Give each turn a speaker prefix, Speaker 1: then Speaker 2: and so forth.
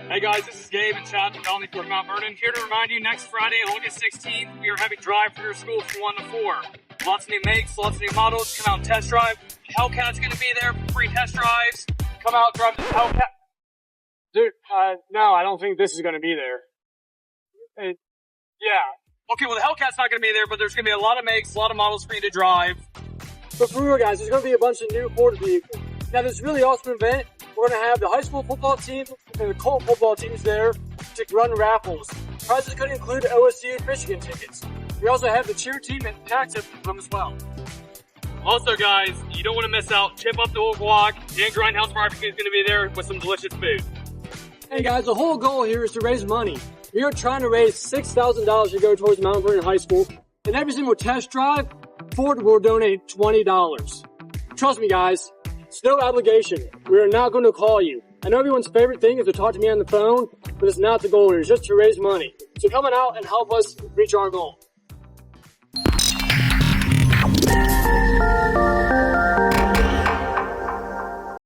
Speaker 1: Hey guys, this is Gabe and Chad from Mount Vernon, here to remind you next Friday, August 16th, we are having drive for your school from 1 to 4. Lots of new makes, lots of new models. Come out and test drive. Hellcat's going to be there for free test drives. Come out, drive the Hellcat. Dude, no, I don't think this is going to be there. Yeah. Okay, well, the Hellcat's not going to be there, but there's going to be a lot of makes, a lot of models for you to drive.
Speaker 2: But for real, guys, there's going to be a bunch of new Ford vehicles. Now, this really awesome event, we're going to have the high school football team and the Colt football teams there to run raffles. Prizes could include OSU and Michigan tickets. We also have the cheer team and tax for them as well.
Speaker 1: Also, guys, you don't want to miss out. Chip Up the Old Guac and Grindhouse Barbecue is going to be there with some delicious food.
Speaker 2: Hey, guys, the whole goal here is to raise money. We are trying to raise $6,000 to go towards Mount Vernon High School, and every single test drive, Ford will donate $20. Trust me, guys, it's no obligation. We are not going to call you. I know everyone's favorite thing is to talk to me on the phone, but it's not the goal. It's just to raise money. So come on out and help us reach our goal.